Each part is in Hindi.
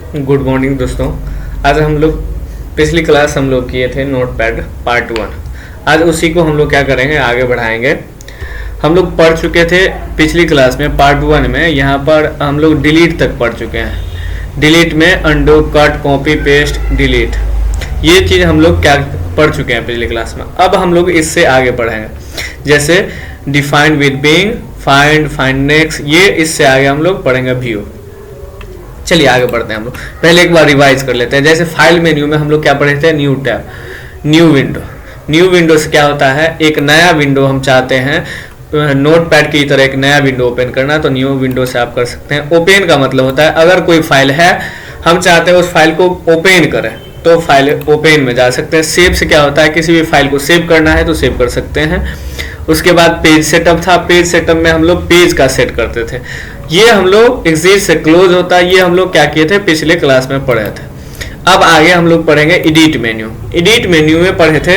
गुड मॉर्निंग दोस्तों। आज हम लोग पिछली क्लास हम लोग किए थे नोटपैड पार्ट 1। आज उसी को हम लोग क्या करेंगे, आगे बढ़ाएंगे। हम लोग पढ़ चुके थे पिछली क्लास में पार्ट 1 में, यहाँ पर हम लोग डिलीट तक पढ़ चुके हैं। डिलीट में अंडो, कट, कॉपी, पेस्ट, डिलीट, ये चीज़ हम लोग क्या पढ़ चुके हैं पिछली क्लास में। अब हम लोग इससे आगे पढ़ेंगे, जैसे defined with being, find, find next, ये इससे आगे हम लोग पढ़ेंगे व्यू। चलिए आगे बढ़ते हैं हम लोग। पहले एक बार रिवाइज कर लेते हैं। जैसे फाइल मेन्यू में हम लोग क्या पढ़े थे, new tab, new window. New window से क्या होता है, एक नया विंडो हम चाहते हैं नोटपैड की तरह एक नया विंडो ओपन करना, तो न्यू विंडो से आप कर सकते हैं। ओपन का मतलब होता है अगर कोई फाइल है, हम चाहते हैं उस फाइल को ओपन करें, तो फाइल ओपन में जा सकते हैं। सेव से क्या होता है, किसी भी फाइल को सेव करना है तो सेव कर सकते हैं। उसके बाद पेज सेटअप था। पेज सेटअप में हम लोग पेज का सेट करते थे। ये हम लोग एग्जिट से क्लोज होता है, ये हम लोग क्या किए थे, पिछले क्लास में पढ़े थे। अब आगे हम लोग पढ़ेंगे एडिट मेन्यू। एडिट मेन्यू में पढ़े थे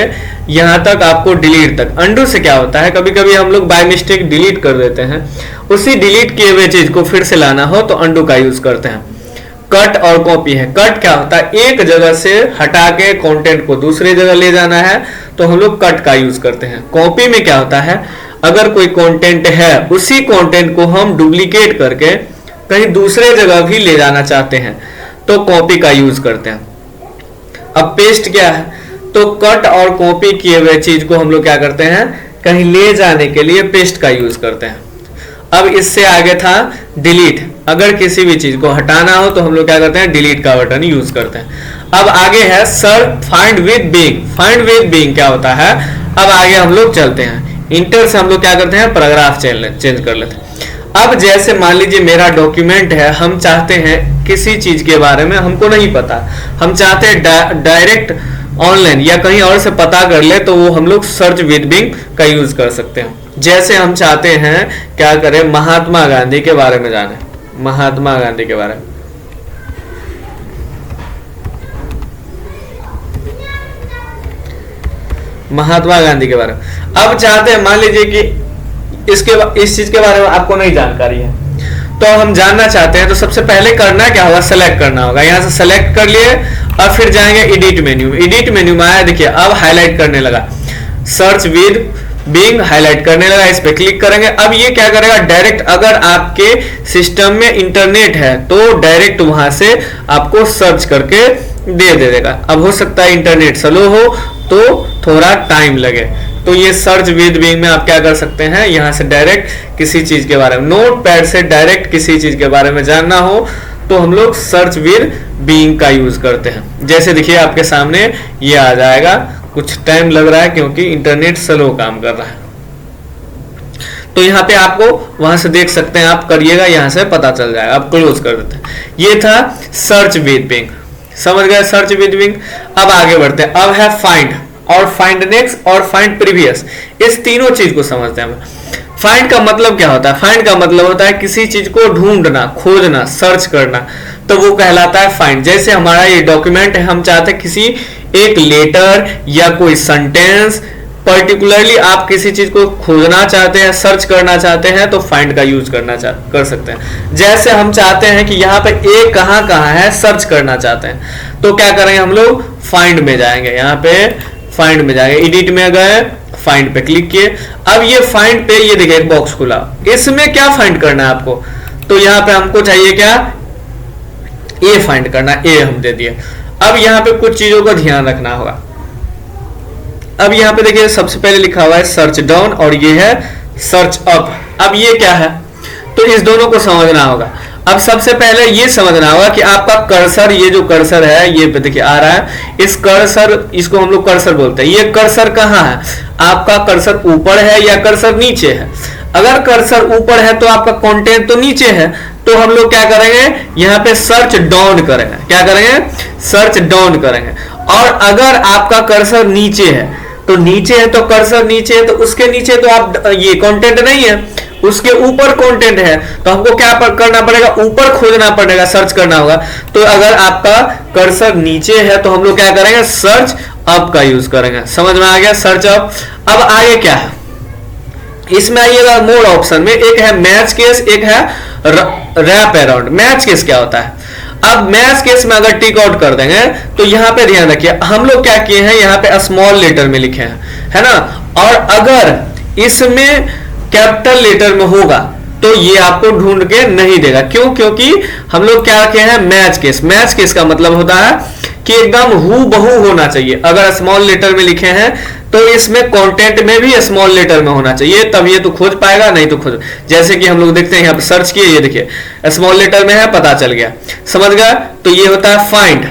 यहाँ तक आपको डिलीट तक। अंडू से क्या होता है, कभी कभी हम लोग बाय मिस्टेक डिलीट कर देते हैं, उसी डिलीट किए हुए चीज को फिर से लाना हो तो अंडू का यूज करते हैं। कट और कॉपी है। कट क्या होता है, एक जगह से हटा के कंटेंट को दूसरी जगह ले जाना है तो हम लोग कट का यूज करते हैं। कॉपी में क्या होता है, अगर कोई कंटेंट है उसी कंटेंट को हम डुप्लीकेट करके कहीं दूसरे जगह भी ले जाना चाहते हैं तो कॉपी का यूज करते हैं। अब पेस्ट क्या है, तो कट और कॉपी किए हुए चीज को हम लोग क्या करते हैं, कहीं ले जाने के लिए पेस्ट का यूज करते हैं। अब इससे आगे था डिलीट। अगर किसी भी चीज को हटाना हो तो हम लोग क्या करते हैं, डिलीट का बटन यूज करते हैं। अब आगे है search, find with being. Find with being क्या होता है, अब आगे हम लोग चलते हैं। इंटर से हम लोग क्या करते हैं, पैराग्राफ चेंज कर लेते हैं। अब जैसे मान लीजिए मेरा डॉक्यूमेंट है, हम चाहते हैं किसी चीज के बारे में हमको नहीं पता, हम चाहते हैं डायरेक्ट ऑनलाइन या कहीं और से पता कर ले, तो वो हम लोग सर्च विद बीइंग का यूज कर सकते हैं। जैसे हम चाहते हैं क्या करें, महात्मा गांधी के बारे में जाने, महात्मा गांधी के बारे में, महात्मा गांधी के बारे में। अब चाहते हैं, मान लीजिए कि इस चीज के बारे में आपको नहीं जानकारी है, तो हम जानना चाहते हैं, तो सबसे पहले करना क्या होगा, सेलेक्ट करना होगा। यहाँ से सेलेक्ट कर लिए और फिर जाएंगे एडिट मेन्यू। एडिट मेन्यू में आया, देखिए अब हाईलाइट करने लगा, सर्च विद बीइंग हाईलाइट करने लगा, इस पे क्लिक करेंगे। अब ये क्या करेगा, डायरेक्ट अगर आपके सिस्टम में इंटरनेट है तो डायरेक्ट वहां से आपको सर्च करके दे देगा। अब हो सकता है इंटरनेट स्लो हो तो थोड़ा टाइम लगे, तो ये सर्च विद बीइंग में आप क्या कर सकते हैं, यहाँ से डायरेक्ट किसी चीज के बारे में, नोटपैड से डायरेक्ट किसी चीज के बारे में जानना हो तो हम लोग सर्च विद बीइंग का यूज करते हैं। जैसे देखिए आपके सामने ये आ जाएगा, कुछ टाइम लग रहा है क्योंकि इंटरनेट स्लो काम कर रहा है। तो यहाँ पे आपको वहां से देख सकते हैं, आप करिएगा, यहाँ से पता चल जाएगा। आप क्लोज कर देते हैं। ये था सर्च विद बीइंग, समझ गए, सर्च विद बीइंग। अब आगे बढ़ते हैं। अब है फाइंड और फाइंड नेक्स्ट और फाइंड प्रीवियस। इस तीनों चीज को समझते हैं। फाइंड का मतलब क्या होता है, फाइंड का मतलब होता है किसी चीज को ढूंढना, खोजना, सर्च करना, तो वो कहलाता है फाइंड। जैसे हमारा ये डॉक्यूमेंट है, हम चाहते हैं किसी एक लेटर या कोई सेंटेंस पर्टिकुलरली आप किसी चीज को खोजना चाहते हैं, सर्च करना चाहते हैं, तो फाइंड का यूज कर सकते हैं। जैसे हम चाहते हैं कि यहाँ पे ए कहाँ कहाँ है, सर्च करना चाहते हैं, तो क्या करेंगे, हम लोग फाइंड में जाएंगे। यहाँ पे फाइंड में जाएंगे, एडिट में गए, फाइंड पे क्लिक किए। अब ये फाइंड पे ये देखिए एक बॉक्स खुला, इसमें क्या फाइंड करना है आपको, तो यहाँ पे हमको चाहिए क्या, ए फाइंड करना, ए हम दे दिए। अब यहाँ पे कुछ चीजों का ध्यान रखना होगा। अब यहाँ पे देखिए सबसे पहले लिखा हुआ है सर्च डाउन और ये है सर्च अप। अब ये क्या है, तो इस दोनों को समझना होगा। अब सबसे पहले ये समझना होगा कि आपका कर्सर, ये जो कर्सर है ये देखिए आ रहा है, इस कर्सर, इसको हम लोग कर्सर बोलते हैं। ये कर्सर कहाँ है, आपका कर्सर ऊपर है या कर्सर नीचे है। अगर कर्सर ऊपर है तो आपका कंटेंट तो नीचे है, तो हम लोग क्या करेंगे, यहाँ पे सर्च डाउन करेंगे। क्या करेंगे, सर्च डाउन करेंगे। और अगर आपका कर्सर नीचे है, तो नीचे है तो कर्सर नीचे है, तो उसके नीचे तो आप ये कंटेंट नहीं है, उसके ऊपर कंटेंट है, तो हमको क्या करना पड़ेगा, ऊपर खोजना पड़ेगा, सर्च करना होगा। तो अगर आपका कर्सर नीचे है तो हम लोग क्या करेंगे, सर्च अप का यूज करेंगे। समझ में आ गया, सर्च अप। अब आगे क्या है, इसमें आइएगा मोड ऑप्शन में, एक है मैच केस, एक है रैप अराउंड। मैच केस क्या होता है, अब मैच केस में अगर टिक आउट कर देंगे तो यहाँ पे ध्यान रखिए, हम लोग क्या किए हैं, यहाँ पे स्मॉल लेटर में लिखे हैं, है ना, और अगर इसमें कैपिटल लेटर में होगा तो ये आपको ढूंढ के नहीं देगा। क्यों? क्योंकि हम लोग क्या रखे हैं, मैच केस। मैच केस का मतलब होता है कि एकदम हूबहू होना चाहिए। अगर स्मॉल लेटर में लिखे हैं तो इसमें कंटेंट में भी स्मॉल लेटर में होना चाहिए, तब ये तो खोज पाएगा, नहीं तो खोज। जैसे कि हम लोग देखते हैं यहाँ पे सर्च किए, ये देखिए स्मॉल लेटर में है, पता चल गया, समझ गया। तो ये होता है फाइंड।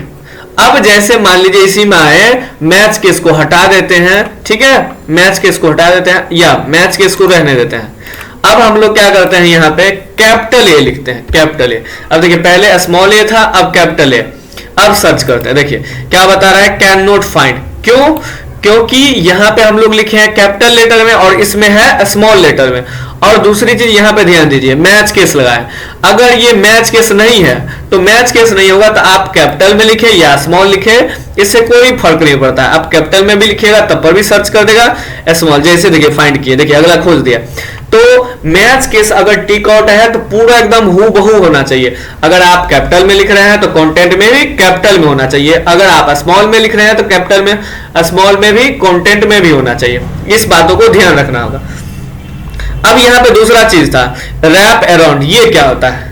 अब जैसे मान लीजिए इसी में आए, मैच केस को हटा देते हैं, ठीक है, मैच केस को हटा देते हैं या मैच केस को रहने देते हैं। अब हम लोग क्या करते हैं, यहाँ पे कैपिटल ए लिखते हैं, कैपिटल ए। अब देखिए पहले स्मॉल ए था, अब कैपिटल ए। अब सर्च करते हैं, देखिए क्या बता रहा है, कैन नॉट फाइंड। क्यों? क्योंकि यहाँ पे हम लोग लिखे हैं कैपिटल लेटर में और इसमें है स्मॉल लेटर में। और दूसरी चीज यहाँ पे ध्यान दीजिए, मैच केस लगाए। अगर ये मैच केस नहीं है तो मैच केस नहीं होगा तो आप कैपिटल में लिखे या स्मॉल लिखे, इससे कोई फर्क नहीं पड़ता है। आप कैपिटल में भी लिखिएगा तब पर भी सर्च कर देगा, स्मॉल। जैसे देखिए फाइंड किए, देखिए अगला खोज दिया। तो मैच केस अगर टिक आउट है तो पूरा एकदम हूबहू होना चाहिए। अगर आप कैपिटल में लिख रहे हैं तो कंटेंट में भी कैपिटल में होना चाहिए। अगर आप स्मॉल में लिख रहे हैं तो कैपिटल में, स्मॉल में भी, कंटेंट में भी होना चाहिए। इस बातों को ध्यान रखना होगा। अब यहाँ पे दूसरा चीज था रैप अराउंड। ये क्या होता है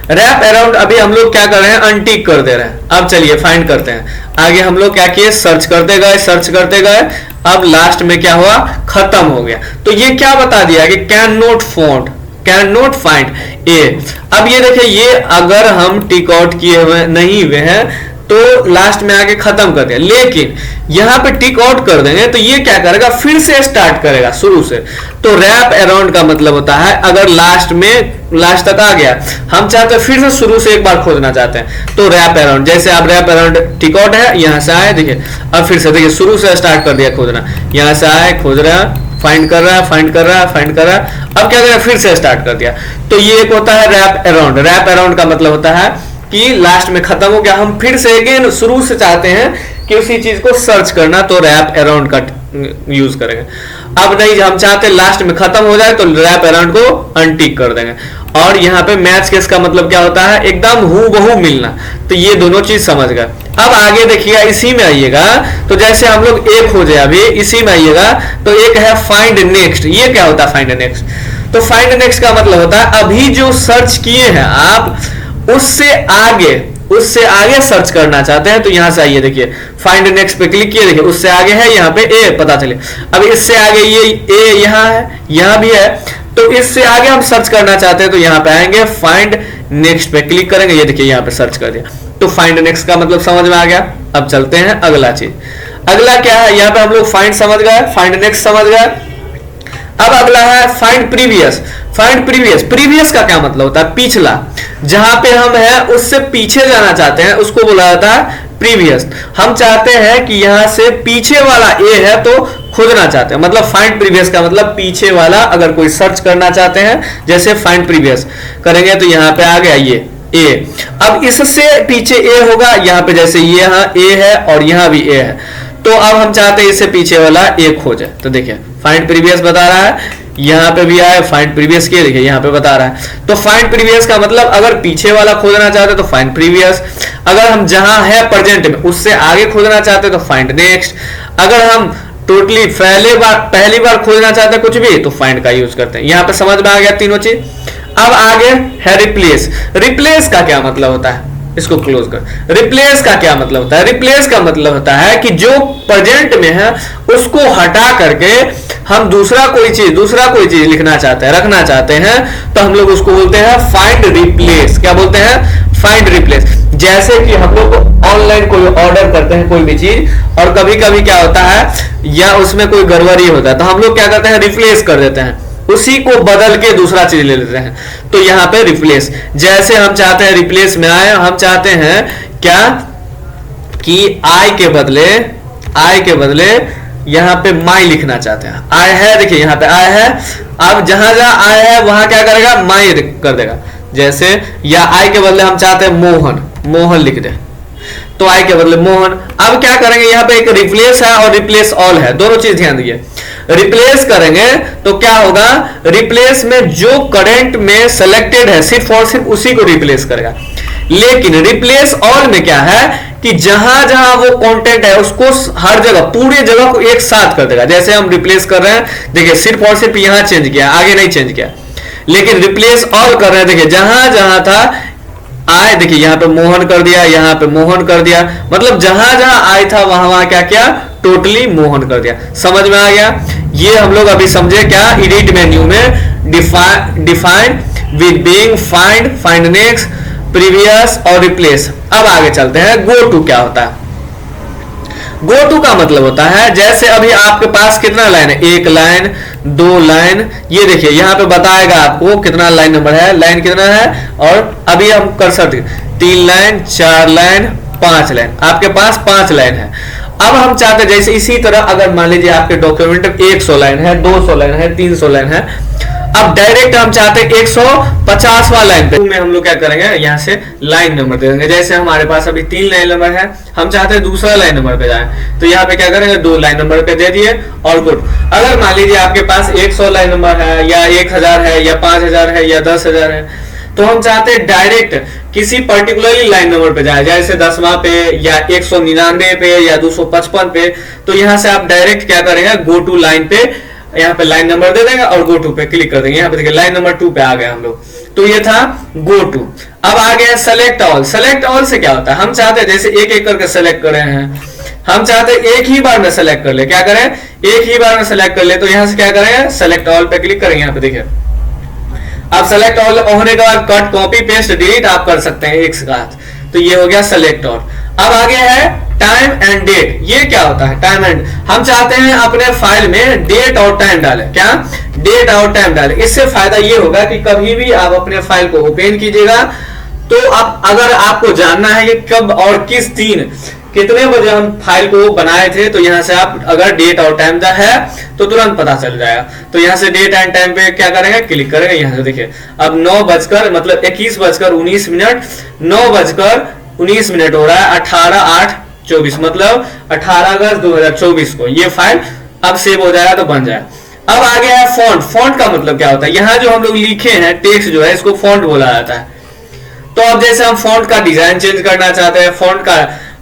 रैप अराउंड? अभी हम लोग क्या कर रहे हैं, अनटिक कर दे रहे हैं। अब चलिए फाइंड करते हैं। आगे हम लोग क्या किए, सर्च करते गए, सर्च करते गए। अब लास्ट में क्या हुआ, खत्म हो गया। तो ये क्या बता दिया कि can not found, can not find a. अब ये देखिए, ये अगर हम टिक आउट किए हुए नहीं हुए हैं तो लास्ट में आके खत्म कर दिया। लेकिन यहां पे टिक आउट कर देंगे तो ये क्या करेगा, फिर से स्टार्ट करेगा शुरू से। तो रैप अराउंड का मतलब होता है अगर लास्ट में, लास्ट तक आ गया, हम चाहते हैं फिर से शुरू से एक बार खोजना चाहते हैं तो रैप अराउंड। जैसे आप रैप अराउंड टिक आउट है, यहां से आए, देखिए अब फिर से देखिए शुरू से स्टार्ट कर दिया खोजना। यहां से आए, खोज रहा है, फाइंड कर रहा है, फाइंड कर रहा है, फाइंड कर रहा है। अब क्या करेगा, फिर से स्टार्ट कर दिया। तो ये एक होता है रैप अराउंड। रैप अराउंड का मतलब होता है कि लास्ट में खत्म हो गया, हम फिर से अगेन शुरू से चाहते हैं कि उसी चीज को सर्च करना, तो रैप अराउंड का यूज करेंगे। अब नहीं, हम चाहते लास्ट में खत्म हो जाए तो रैप अराउंड को अनटिक कर देंगे। और यहाँ पे मैच केस का मतलब क्या होता है, एकदम हूबहू मिलना। तो ये दोनों चीज समझ गए। अब आगे देखिएगा, इसी में आइएगा तो जैसे हम लोग एक खोजे, अभी इसी में आइएगा तो एक है फाइंड नेक्स्ट। ये क्या होता है फाइंड नेक्स्ट? तो फाइंड नेक्स्ट का मतलब होता है अभी जो सर्च किए हैं आप, उससे आगे सर्च करना चाहते हैं तो यहां से आइए, देखिए फाइंड नेक्स्ट पे क्लिक किए, देखिए उससे आगे है यहाँ पे ए, पता चले। अब इससे आगे ये ए यहाँ है, यहाँ भी है, तो इससे आगे हम सर्च करना चाहते हैं तो यहाँ पे आएंगे, फाइंड नेक्स्ट पे क्लिक करेंगे, ये देखिए यहाँ पे सर्च कर दिया। तो फाइंड नेक्स्ट का मतलब समझ में आ गया। अब चलते हैं अगला चीज। अगला क्या है, यहाँ पे हम लोग फाइंड समझ गए, फाइंड नेक्स्ट समझ गए। अब अगला है find previous. Find previous, previous का क्या मतलब होता है, पिछला। जहां पे हम है उससे पीछे जाना चाहते हैं उसको बोला जाता है प्रीवियस। हम चाहते हैं कि यहां से पीछे वाला ए है तो खोजना चाहते हैं, मतलब फाइंड प्रीवियस का मतलब पीछे वाला। अगर कोई सर्च करना चाहते हैं जैसे फाइंड प्रीवियस करेंगे तो यहाँ पे आ गया ये ए। अब इससे पीछे ए होगा, यहाँ पे जैसे ये यहाँ ए है और यहाँ भी ए है, तो अब हम चाहते हैं इससे पीछे वाला ए खोजे। तो देखिए फाइंड प्रीवियस बता रहा है, यहाँ पे भी आया फाइंड प्रीवियस के, देखिए यहाँ पे बता रहा है। तो फाइंड प्रीवियस का मतलब अगर पीछे वाला खोजना चाहते तो फाइंड प्रीवियस, अगर हम जहां है प्रेजेंट में उससे आगे खोजना चाहते तो फाइंड नेक्स्ट, अगर हम टोटली पहली बार खोजना चाहते कुछ भी तो फाइंड का यूज करते हैं। यहाँ पे समझ में आ गया तीनों चीज। अब आगे है रिप्लेस। रिप्लेस का क्या मतलब होता है, इसको क्लोज कर। रिप्लेस का क्या मतलब होता है, रिप्लेस का मतलब होता है कि जो प्रेजेंट में है उसको हटा करके हम दूसरा कोई चीज लिखना चाहते हैं, रखना चाहते हैं, तो हम लोग उसको बोलते हैं फाइंड रिप्लेस। क्या बोलते हैं, फाइंड रिप्लेस। जैसे कि हम लोग ऑनलाइन कोई ऑर्डर करते हैं कोई भी चीज, और कभी कभी क्या होता है या उसमें कोई गड़बड़ी होता है तो हम लोग क्या करते हैं, रिप्लेस कर देते हैं, उसी को बदल के दूसरा चीज ले लेते हैं। तो यहाँ पे रिप्लेस, जैसे हम चाहते हैं रिप्लेस में आए, हम चाहते हैं क्या कि आई के बदले यहाँ पे माई लिखना चाहते हैं। आई है, देखिए यहाँ पे आई है, अब जहां जहां आई है वहां क्या करेगा, माई कर देगा। जैसे या आई के बदले हम चाहते हैं मोहन लिख दे, तो आई के बदले मोहन। अब क्या करेंगे, यहाँ पे एक रिप्लेस है और रिप्लेस ऑल है, दोनों चीज ध्यान दीजिए। रिप्लेस करेंगे तो क्या होगा, रिप्लेस में जो करंट में सेलेक्टेड है सिर्फ और सिर्फ उसी को रिप्लेस करेगा। लेकिन रिप्लेस ऑल में क्या है कि जहां जहां वो कंटेंट है उसको हर जगह पूरे जगह को एक साथ कर देगा। जैसे हम रिप्लेस कर रहे हैं, देखिए सिर्फ और सिर्फ यहां चेंज किया, आगे नहीं चेंज किया, लेकिन रिप्लेस ऑल कर रहे हैं, देखिए जहां जहां था आय, देखिए यहां पे मोहन कर दिया, यहां पे मोहन कर दिया, मतलब जहां जहां आय था वहां वहां क्या किया, टोटली मोहन कर दिया। समझ में आ गया? ये हम लोग अभी समझे क्या, एडिट मेन्यू में define with being, find, find next, previous और रिप्लेस। अब आगे चलते हैं, गो टू क्या होता है। गो टू का मतलब होता है जैसे अभी आपके पास कितना लाइन है, एक लाइन, दो लाइन, ये देखिए यहाँ पे बताएगा आपको कितना लाइन नंबर है, लाइन कितना है, और अभी हम कर सकते 3 लाइन, 4 लाइन, 5 लाइन, आपके पास 5 लाइन है। अब हम चाहते हैं जैसे इसी तरह अगर मान लीजिए आपके डॉक्यूमेंट में 100 लाइन है, 200 लाइन है, 300 लाइन है, अब डायरेक्ट हम चाहते हैं 150वां लाइन पे में हम लोग क्या करेंगे, यहाँ से लाइन नंबर दे देंगे। जैसे हमारे पास अभी 3 लाइन नंबर है, हम चाहते हैं दूसरा लाइन नंबर पे जाए, तो यहाँ पे क्या करेंगे, 2 लाइन नंबर पे दे दिए और गुड। अगर मान लीजिए आपके पास 100 लाइन नंबर है या 1000 है या 5000 है या 10,000 है, तो हम चाहते हैं डायरेक्ट किसी पर्टिकुलरली लाइन नंबर पे जाए, जैसे 10वां पे या 199 पे या 255 पे, तो यहाँ से आप डायरेक्ट क्या करेंगे, गो टू लाइन पे, यहाँ पे लाइन नंबर दे देंगे और गो टू पे क्लिक कर देंगे। यहाँ पे देखिए लाइन नंबर 2 पे आ गए हम लोग, तो ये था गो टू। अब आ गया सेलेक्ट ऑल। सेलेक्ट ऑल से क्या होता है, हम चाहते हैं जैसे एक एक करके सेलेक्ट कर रहे हैं, हम चाहते हैं एक ही बार में सेलेक्ट कर ले, क्या करें, एक ही बार में सेलेक्ट कर ले, तो यहाँ से क्या करेंगे, सेलेक्ट ऑल पे क्लिक करेंगे। यहाँ पे देखिए अब सेलेक्ट ऑल होने के बाद कट, कॉपी, पेस्ट, डिलीट आप कर सकते हैं एक साथ, तो ये हो गया सेलेक्ट ऑल। अब आगे है टाइम एंड डेट। ये क्या होता है, टाइम एंड, हम चाहते हैं अपने फाइल में डेट और टाइम डालें, क्या, डेट और टाइम डालें। इससे फायदा ये होगा कि कभी भी आप अपने फाइल को ओपन कीजिएगा तो अब अगर आपको जानना है कि कब और किस दिन कितने बजे हम फाइल को बनाए थे, तो यहाँ से आप अगर डेट और टाइम का है तो तुरंत पता चल जाएगा। तो यहाँ से डेट एंड टाइम पे क्या करेंगे, क्लिक करेंगे। यहाँ से देखिए अब 9 बजकर मतलब 21:19, 9:19 हो रहा है, 18/8/24 मतलब 18 अगस्त 2024 को ये फाइल अब सेव हो जाएगा, तो बन जाए। अब आ गया है फॉन्ट। फॉन्ट का मतलब क्या होता है, यहाँ जो हम लोग लिखे हैं टेक्स्ट जो है इसको फॉन्ट बोला जाता है। तो अब जैसे हम फॉन्ट का डिजाइन चेंज करना चाहते हैं, फॉन्ट का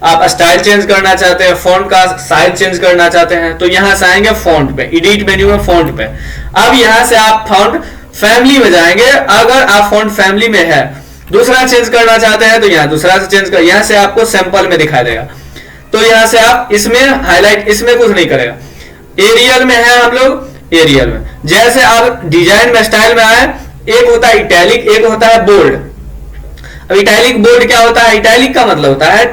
आप स्टाइल चेंज करना चाहते हैं, फॉन्ट का साइज चेंज करना चाहते हैं, तो यहां से आएंगे फॉन्ट पे, एडिट मेन्यू में फॉन्ट पे। अब यहां से आप फॉन्ट फैमिली में जाएंगे, अगर आप फॉन्ट फैमिली में है दूसरा चेंज करना चाहते हैं तो यहां दूसरा से चेंज कर, यहां से आपको सैंपल में दिखाई देगा, तो यहां से आप इसमें हाईलाइट, इसमें कुछ नहीं करेगा। एरियल में है हम लोग, एरियल में जैसे आप डिजाइन में स्टाइल में आए, एक होता है इटैलिक, एक होता है बोल्ड। अब इटैलिक बोल्ड क्या होता है, इटैलिक का मतलब होता है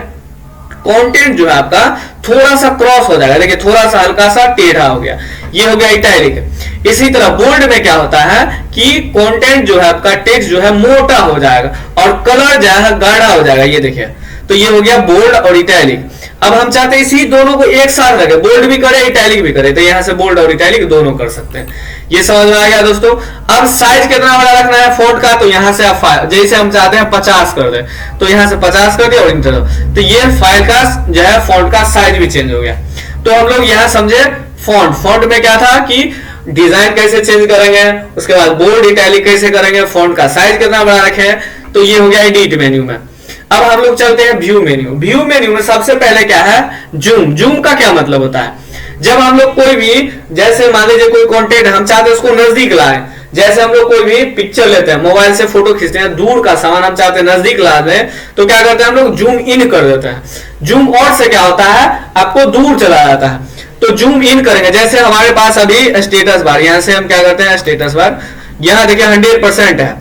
कंटेंट जो है आपका थोड़ा सा क्रॉस हो जाएगा, देखिए थोड़ा सा हल्का सा टेढ़ा हो गया, ये हो गया इटैलिक। इसी तरह बोल्ड में क्या होता है कि कंटेंट जो है आपका टेक्स्ट जो है मोटा हो जाएगा और कलर जो है गाढ़ा हो जाएगा, ये देखिए, तो ये हो गया बोल्ड और इटैलिक। अब हम चाहते हैं इसी दोनों को एक साथ रखें, बोल्ड भी करे इटैलिक भी करे, तो यहां से बोल्ड और इटैलिक दोनों कर सकते हैं। ये समझ में आ गया दोस्तों। अब साइज कितना बड़ा रखना है फॉन्ट का, तो यहां से आप जैसे हम चाहते हैं 50 कर दें, तो यहां से 50 कर दिया और इंटर, तो ये फाइल का जो है फॉन्ट का साइज भी चेंज हो गया। तो हम लोग यहां समझे फॉन्ट, फॉन्ट में क्या था कि डिजाइन कैसे चेंज करेंगे, उसके बाद बोल्ड इटैलिक कैसे करेंगे, फॉन्ट का साइज कितना बड़ा रखें, तो ये हो गया एडिट मेन्यू में। अब हम लोग चलते हैं व्यू मेन्यू। व्यू मेन्यू में सबसे पहले क्या है, जूम। जूम का क्या मतलब होता है, जब हम लोग कोई भी, जैसे मान लीजिए कोई कंटेंट हम चाहते हैं उसको नजदीक लाएं, जैसे हम लोग कोई भी पिक्चर लेते हैं, मोबाइल से फोटो खींचते हैं, दूर का सामान हम चाहते हैं नजदीक ला दें, तो क्या करते हैं हम लोग जूम इन कर देते हैं। जूम आउट से क्या होता है, आपको दूर चला जाता है, तो जूम इन करेंगे। जैसे हमारे पास अभी स्टेटस बार, यहां से हम क्या करते हैं, स्टेटस बार यहां देखिए 100% है,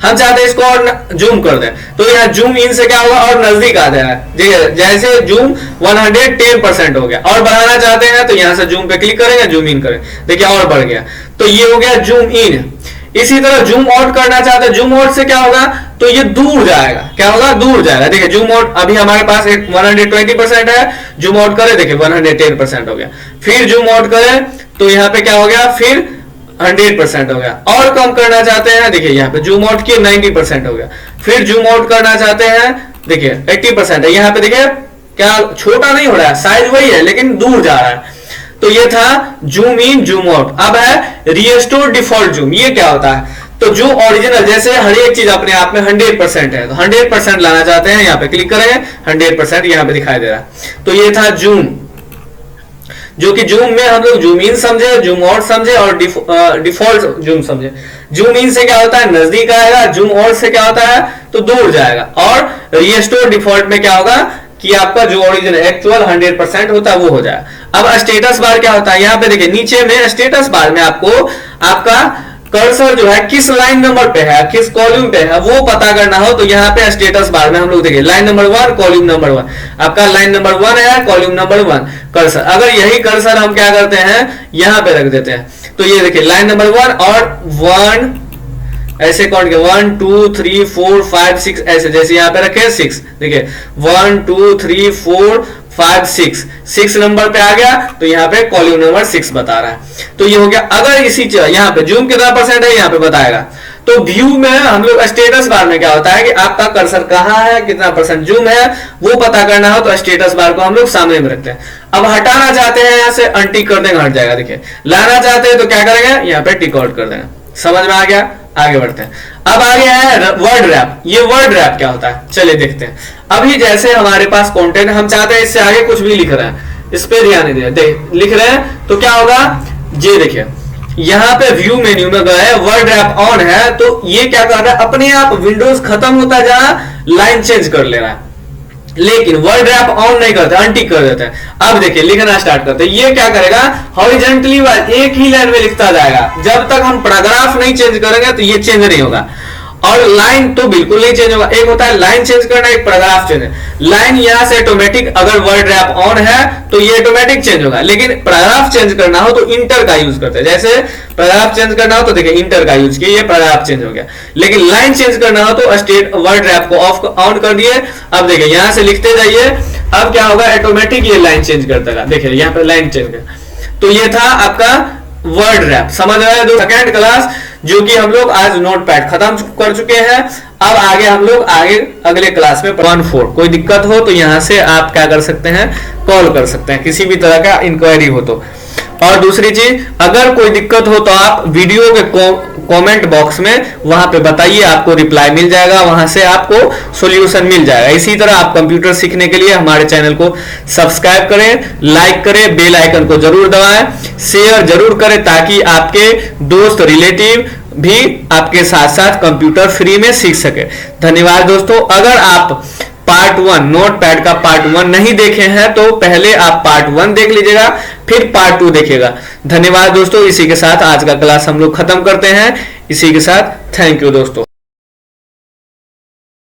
हम चाहते हैं इसको और जूम कर दें, तो यहाँ जूम इन से क्या होगा और नजदीक आ जाएगा। जैसे जूम 110% हो गया, और बढ़ाना चाहते हैं तो यहाँ से जूम पे क्लिक करेंगे, जूम इन करें, देखिए और बढ़ गया, तो ये हो गया जूम इन। इसी तरह जूम आउट करना चाहते हैं, जूम आउट से क्या होगा, तो ये दूर जाएगा, क्या होगा, दूर जाएगा। देखिए जूम आउट अभी हमारे पास 120% है, जूम आउट करें देखिए 110% हो गया, फिर जूम आउट करें तो यहाँ पे क्या हो गया, फिर 100% हो गया। और कम करना चाहते हैं, देखिए यहाँ पे जूम आउट किए 90% हो गया, फिर जूम आउट करना चाहते हैं, देखिए 80% है, यहाँ पे देखिए क्या छोटा नहीं हो रहा है, साइज वही है लेकिन दूर जा रहा है। तो ये था जूम इन जूम आउट। अब है रिस्टोर डिफॉल्ट जूम। ये क्या होता है, तो जो ओरिजिनल, जैसे हर एक चीज अपने आप में 100% है, तो 100% लाना चाहते हैं, यहाँ पे क्लिक करेंगे, 100% यहाँ पे दिखाई दे रहा है। तो ये था जूम, जो कि जूम में हम लोग जूम इन समझे, जूम आउट समझे और डिफॉल्ट जूम समझे। जूम इन से क्या होता है, नजदीक आएगा, जूम आउट से क्या होता है तो दूर जाएगा, और रिस्टोर डिफॉल्ट में क्या होगा कि आपका जो ओरिजिनल एक्चुअल 100% होता है वो हो जाए। अब स्टेटस बार क्या होता है, यहाँ पे देखिए नीचे में स्टेटस बार में आपको आपका कर्सर जो है किस लाइन नंबर पे है, किस कॉलम पे है, वो पता करना हो तो यहाँ पे स्टेटस बार में हम लोग देखिए लाइन नंबर 1 कॉलम नंबर 1, आपका लाइन नंबर 1 है, कॉलम नंबर 1 कर्सर। अगर यही कर्सर हम क्या करते हैं यहाँ पे रख देते हैं, तो ये देखिए लाइन नंबर 1 और 1 ऐसे काउंट के 1 2 3 4 5 6 ऐसे, जैसे यहाँ पे रखे 6, देखिए 1 2 3 4 5 6 नंबर पे आ गया, तो यहाँ पे कॉलम नंबर 6 बता रहा है। तो ये हो गया। अगर इसी यहाँ पे जूम कितना % है यहाँ पे बताएगा। तो व्यू में हम लोग स्टेटस बार में क्या होता है कि आपका कर्सर कहाँ है, कितना % जूम है, वो पता करना हो तो स्टेटस बार को हम लोग सामने में रखते हैं। अब हटाना चाहते हैं यहाँ से अनटिक कर देंगे, हट जाएगा। देखिए लाना चाहते हैं तो क्या करेंगे, यहाँ पे टिक आउट कर देंगे। समझ में आ गया, आगे बढ़ते हैं। अब आगे है वर्ड रैप। ये वर्ड रैप क्या होता है चलिए देखते हैं। अभी जैसे हमारे पास कंटेंट, हम चाहते हैं इससे आगे कुछ भी लिख रहे हैं, इस पे ध्यान नहीं दे, लिख रहे हैं तो क्या होगा, ये देखिए यहाँ पे व्यू मेन्यू में गए, वर्ड रैप ऑन है, तो ये क्या कर रहा है, अपने आप विंडोज खत्म होता जा लाइन चेंज कर ले रहा है, लेकिन वर्ड रैप ऑन नहीं करते, अनटिक कर देते हैं। अब देखिए लिखना स्टार्ट करते हैं, ये क्या करेगा, हॉरिजॉन्टली एक ही लाइन में लिखता जाएगा। जब तक हम पैराग्राफ नहीं चेंज करेंगे तो ये चेंज नहीं होगा, और लाइन तो बिल्कुल नहीं चेंज होगा। एक होता है लाइन चेंज करना, एक पैराग्राफ चेंज। लाइन यहां से ऑटोमेटिक, अगर वर्ड रैप ऑन है तो ये ऑटोमेटिक चेंज होगा, लेकिन पैराग्राफ चेंज करना हो तो इंटर का यूज करते हैं। जैसे पैराग्राफ चेंज करना हो तो देखिए इंटर का यूज किया, ये पैराग्राफ चेंज हो गया। लेकिन लाइन चेंज करना हो तो स्टेट वर्ड रैप को ऑफ ऑन कर दिए। अब देखिए यहां से लिखते जाइए, अब क्या होगा, ऑटोमेटिक ये लाइन चेंज करता है। देखिए यहाँ पे लाइन चेंज कर, तो ये था आपका वर्ड रैप। समझ रहे हैं। सेकेंड क्लास जो कि हम लोग आज नोटपैड खत्म कर चुके हैं। अब आगे हम लोग अगले क्लास में 1-4 कोई दिक्कत हो तो यहां से आप क्या कर सकते हैं, कॉल कर सकते हैं, किसी भी तरह का इंक्वायरी हो तो। और दूसरी चीज, अगर कोई दिक्कत हो तो आप वीडियो के कमेंट बॉक्स में वहां पे बताइए, आपको रिप्लाई मिल जाएगा, वहां से आपको सॉल्यूशन मिल जाएगा। इसी तरह आप कंप्यूटर सीखने के लिए हमारे चैनल को सब्सक्राइब करें, लाइक करें, बेल आइकन को जरूर दबाएं, शेयर जरूर करें, ताकि आपके दोस्त रिलेटिव भी आपके साथ साथ कंप्यूटर फ्री में सीख सके। धन्यवाद दोस्तों। अगर आप पार्ट 1 नोटपैड का पार्ट 1 नहीं देखे हैं तो पहले आप पार्ट 1 देख लीजिएगा, फिर पार्ट 2 देखिएगा। धन्यवाद दोस्तों। इसी के साथ आज का क्लास हम लोग खत्म करते हैं। इसी के साथ थैंक यू दोस्तों।